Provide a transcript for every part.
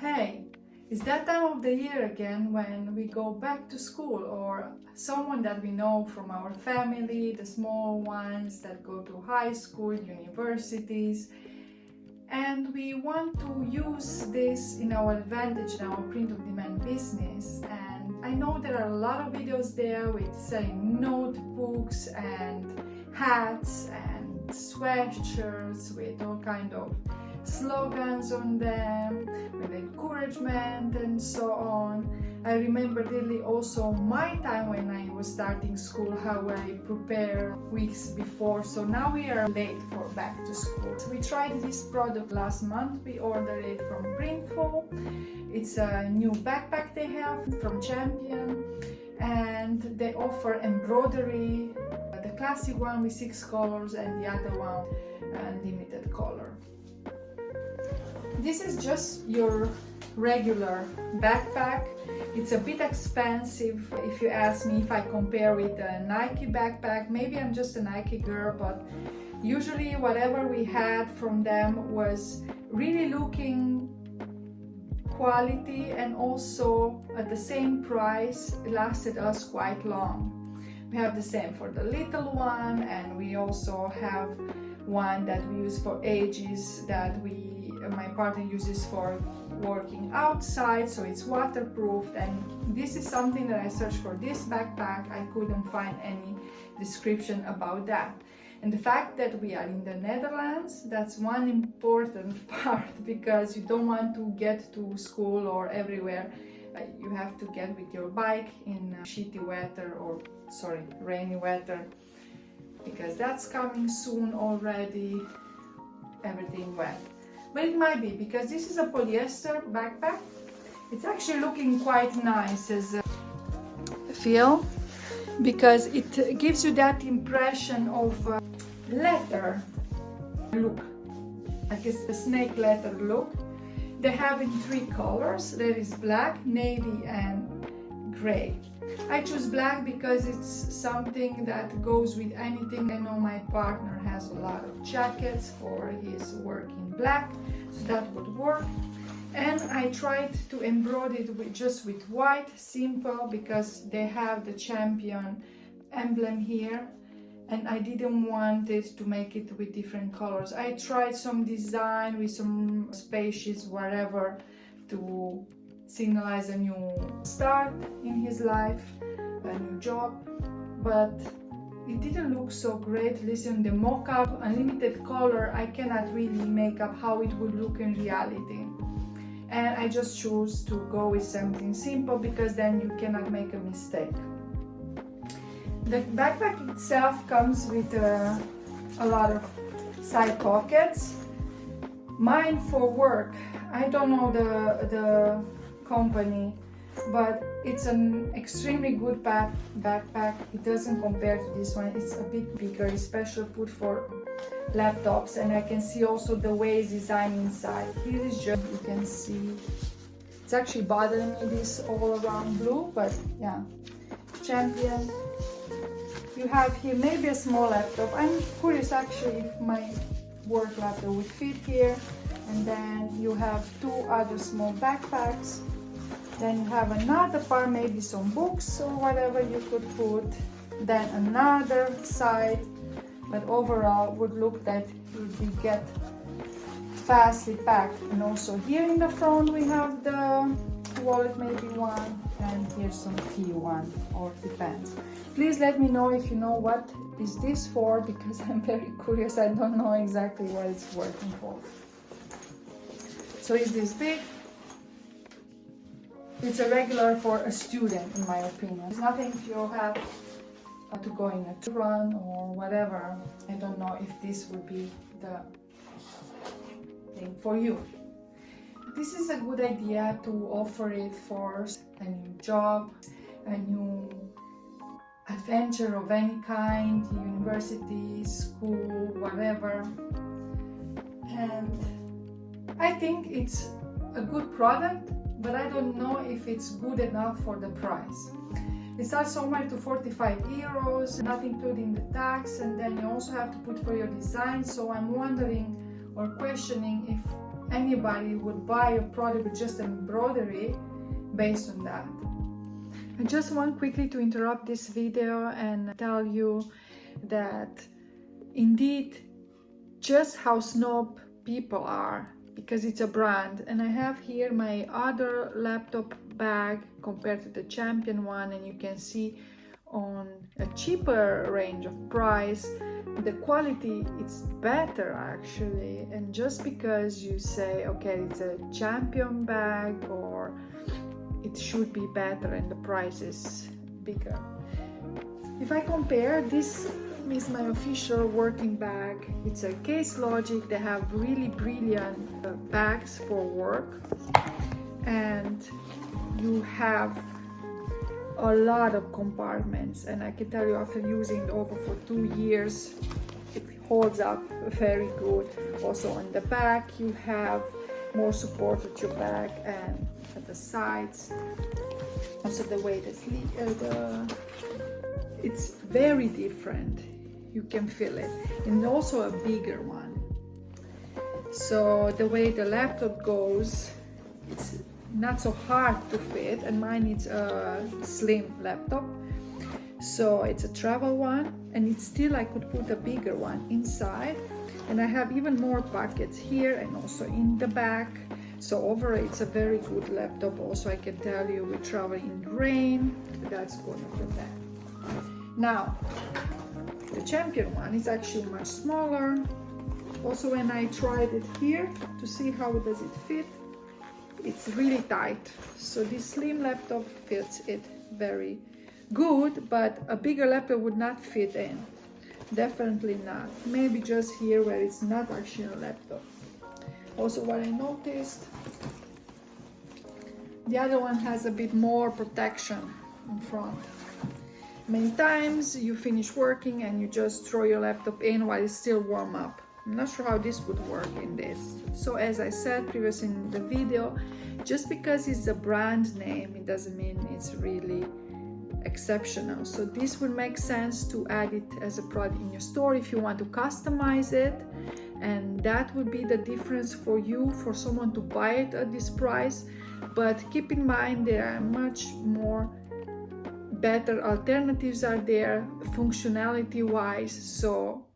Hey, it's that time of the year again when we go back to school, or someone that we know from our family, the small ones that go to high school, universities, and we want to use this in our advantage in our print-on-demand business. And I know there are a lot of videos there with selling notebooks and hats and sweatshirts with all kind of slogans on them with encouragement and so on. I remember really also my time when I was starting school, how I prepared weeks before. So now we are late for back to school. So we tried this product last month. We ordered it from Printful. It's a new backpack they have from Champion, and they offer embroidery, the classic one with 6 colors and the other one unlimited color. This is just your regular backpack. It's a bit expensive if you ask me, if I compare with a Nike backpack. Maybe I'm just a Nike girl, but usually whatever we had from them was really looking quality, and also at the same price. It lasted us quite long. We have the same for the little one, and we also have one that we use for ages that my partner uses for working outside, so it's waterproof. And this is something that I searched for this backpack. I couldn't find any description about that. And the fact that we are in the Netherlands, that's one important part, because you don't want to get to school or everywhere. You have to get with your bike in shitty weather, or rainy weather, because that's coming soon already, everything wet. But it might be, because this is a polyester backpack. It's actually looking quite nice as a feel, because it gives you that impression of leather look, like it's a snake leather look. They have in 3 colors. There is black, navy and gray. I choose black because it's something that goes with anything. I know my partner has a lot of jackets for his work in black, so that would work. And I tried to embroider it just with white, simple, because they have the Champion emblem here, and I didn't want it to make it with different colors. I tried some design with some spaces, whatever, to signalize a new start in his life, a new job, but it didn't look so great. Listen, the mock-up unlimited color, I cannot really make up how it would look in reality, and I just chose to go with something simple, because then you cannot make a mistake. The backpack itself comes with a lot of side pockets. Mine for work, I don't know the company, but it's an extremely good backpack. It doesn't compare to this one. It's a bit bigger, especially put for laptops, and I can see also the way it's designed inside. Here is just, you can see, it's actually bothering me, this all around blue, but yeah, Champion. You have here maybe a small laptop. I'm curious actually if my work laptop would fit here. And then you have 2 other small backpacks. Then you have another part, maybe some books or whatever you could put. Then another side, but overall would look that would be get fastly packed. And also here in the front we have the wallet, maybe one, and here's some key one, or depends. Please let me know if you know what is this for, because I'm very curious. I don't know exactly what it's working for. So is this big? It's a regular for a student, in my opinion. It's nothing if you have to go in a run or whatever. I don't know if this would be the thing for you. This is a good idea to offer it for a new job, a new adventure of any kind, university, school, whatever. And I think it's a good product, but I don't know if it's good enough for the price. It starts somewhere to 45 euros, not including the tax, and then you also have to put for your design. So I'm wondering or questioning if anybody would buy a product with just embroidery based on that. I just want quickly to interrupt this video and tell you that indeed just how snob people are, because it's a brand. And I have here my other laptop bag compared to the Champion one, and you can see on a cheaper range of price the quality it's better actually. And just because you say okay, it's a Champion bag, or it should be better and the price is bigger. If I compare, this is my official working bag. It's a Case Logic. They have really brilliant bags for work, and you have a lot of compartments, and I can tell you after using it over for 2 years it holds up very good. Also on the back you have more support with your bag, and at the sides also the way it's very different, you can feel it, and also a bigger one. So the way the laptop goes, it's not so hard to fit, and mine is a slim laptop, so it's a travel one, and it's still I could put a bigger one inside, and I have even more pockets here and also in the back. So overall it's a very good laptop. Also I can tell you we travel in rain, that's good for that. Now the Champion one is actually much smaller. Also when I tried it here to see how does it fit, it's really tight. So this slim laptop fits it very good, but a bigger laptop would not fit in. Definitely not. Maybe just here where it's not actually a laptop. Also what I noticed, the other one has a bit more protection in front. Many times you finish working and you just throw your laptop in while it's still warm up. I'm not sure how this would work in this. So as I said previously in the video, just because it's a brand name, it doesn't mean it's really exceptional. So this would make sense to add it as a product in your store if you want to customize it, and that would be the difference for you, for someone to buy it at this price. But keep in mind there are much more better alternatives are there functionality wise, so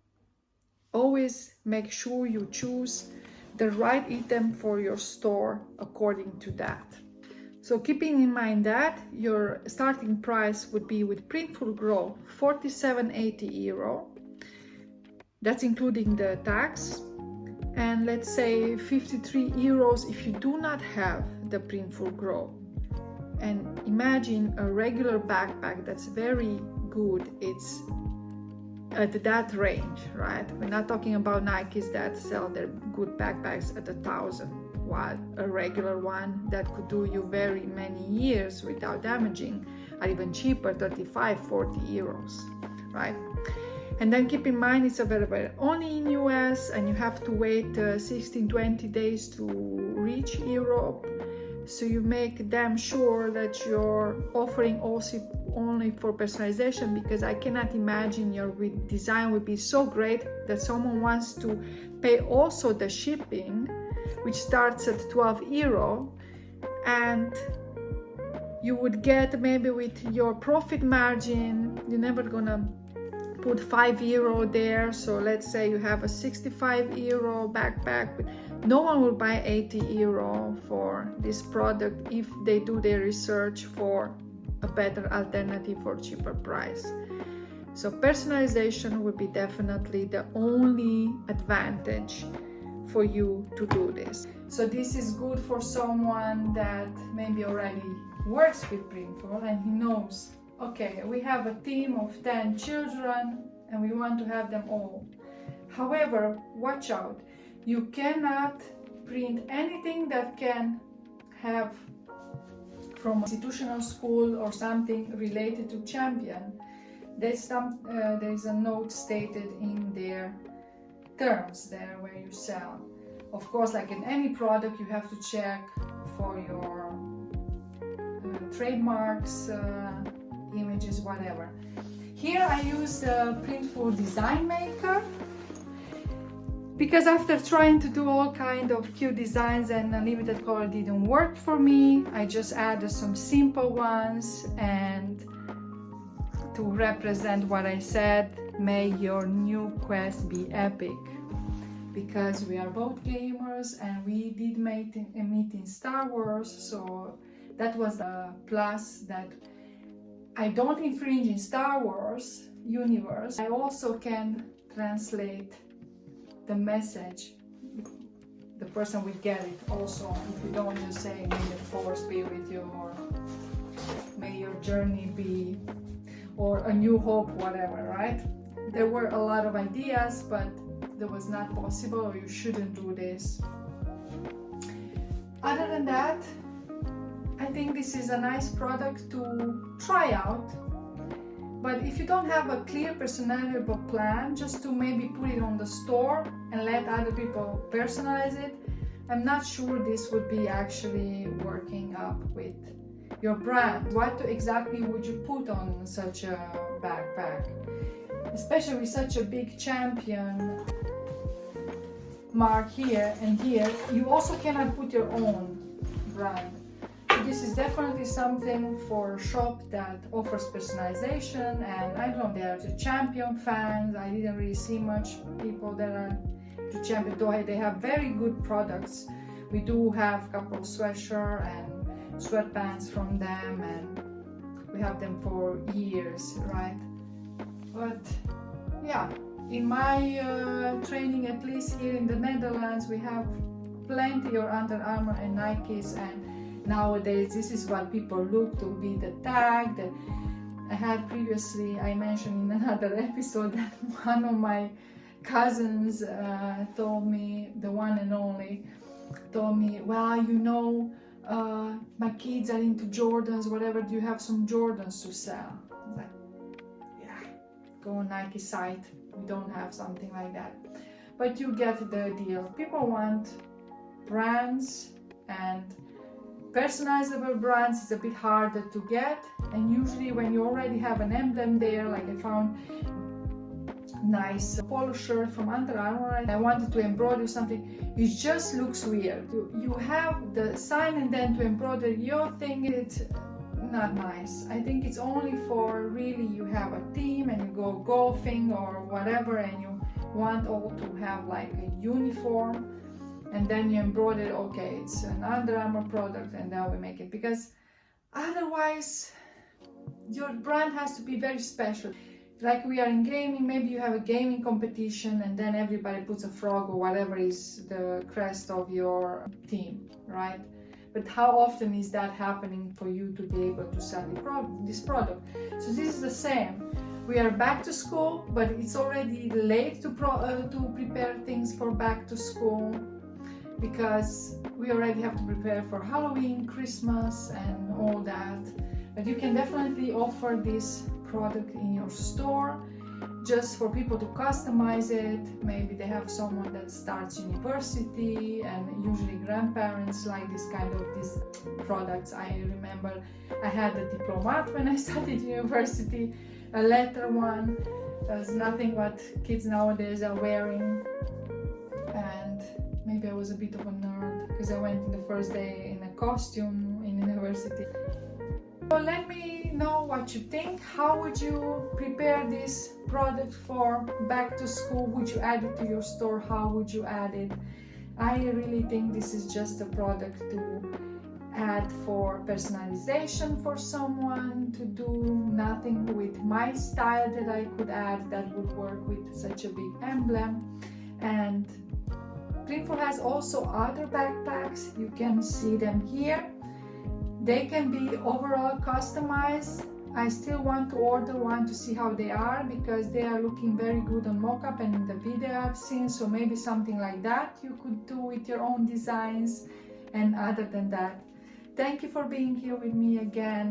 always make sure you choose the right item for your store according to that. So keeping in mind that your starting price would be with Printful Grow 47.80 euro, that's including the tax, and let's say 53 euros if you do not have the Printful Grow. And imagine a regular backpack that's very good, it's at that range, right? We're not talking about Nikes that sell their good backpacks at 1,000, while a regular one that could do you very many years without damaging are even cheaper, 35, 40 euros, right? And then keep in mind it's available only in US, and you have to wait 16-20 days to reach Europe. So you make damn sure that you're offering also only for personalization, because I cannot imagine your design would be so great that someone wants to pay also the shipping, which starts at 12 euro, and you would get maybe with your profit margin, you're never gonna put 5 euro there. So let's say you have a 65 euro backpack, no one will buy 80 euro for this product if they do their research for a better alternative for cheaper price. So personalization would be definitely the only advantage for you to do this. So this is good for someone that maybe already works with Printful and he knows, okay, we have a team of 10 children and we want to have them all. However, watch out, you cannot print anything that can have from institutional school or something related to Champion. There is a note stated in their terms there where you sell. Of course, like in any product, you have to check for your trademarks, images, whatever. Here I use the Printful Design Maker. because after trying to do all kind of cute designs and limited color didn't work for me, I just added some simple ones, and to represent what I said, may your new quest be epic. Because we are both gamers and we did meet in Star Wars, so that was a plus, that I don't infringe in Star Wars universe. I also can translate the message. The person will get it also. If you don't just say, may the force be with you, or may your journey be, or a new hope, whatever, right? There were a lot of ideas, but that was not possible, or you shouldn't do this. Other than that, I think this is a nice product to try out. But if you don't have a clear personalizable plan, just to maybe put it on the store and let other people personalize it, I'm not sure this would be actually working up with your brand. What exactly would you put on such a backpack? Especially with such a big champion mark here and here, you also cannot put your own brand. So this is definitely something for a shop that offers personalization, and I don't know, they are the champion fans. I didn't really see much people that are to champion, though they have very good products. We do have a couple of sweatshirts and sweatpants from them, and we have them for years, right? But yeah, in my training, at least here in the Netherlands, we have plenty of Under Armour and Nikes, and nowadays this is what people look to be the tag. That I had previously, I mentioned in another episode that one of my cousins told me, the one and only, told me, well, you know, my kids are into Jordans, whatever, do you have some Jordans to sell? I was like, yeah, go on Nike site, we don't have something like that. But you get the deal. People want brands, and personalizable brands is a bit harder to get, and usually when you already have an emblem there, like I found nice polo shirt from Under Armour and I wanted to embroider something, it just looks weird. You have the sign and then to embroider your thing, it's not nice. I think it's only for really you have a team and you go golfing or whatever and you want all to have like a uniform, and then you embroider, okay, it's an Under Armour product, and then we make it, because otherwise your brand has to be very special. Like we are in gaming, maybe you have a gaming competition and then everybody puts a frog or whatever is the crest of your team, right? But how often is that happening for you to be able to sell this product? So this is the same. We are back to school, but it's already late to prepare things for back to school, because we already have to prepare for Halloween, Christmas and all that. But you can definitely offer this product in your store just for people to customize it. Maybe they have someone that starts university, and usually grandparents like this kind of these products. I remember I had a diplomat when I started university, a leather one. There's nothing what kids nowadays are wearing, and maybe I was a bit of a nerd because I went in the first day in a costume in university. So let me know what you think. How would you prepare this product for back to school? Would you add it to your store? How would you add it? I really think this is just a product to add for personalization for someone, to do nothing with my style that I could add that would work with such a big emblem. And Printful has also other backpacks. You can see them here. They can be overall customized. I still want to order one to see how they are, because they are looking very good on mockup and in the video I've seen. So maybe something like that you could do with your own designs. And other than that, thank you for being here with me again.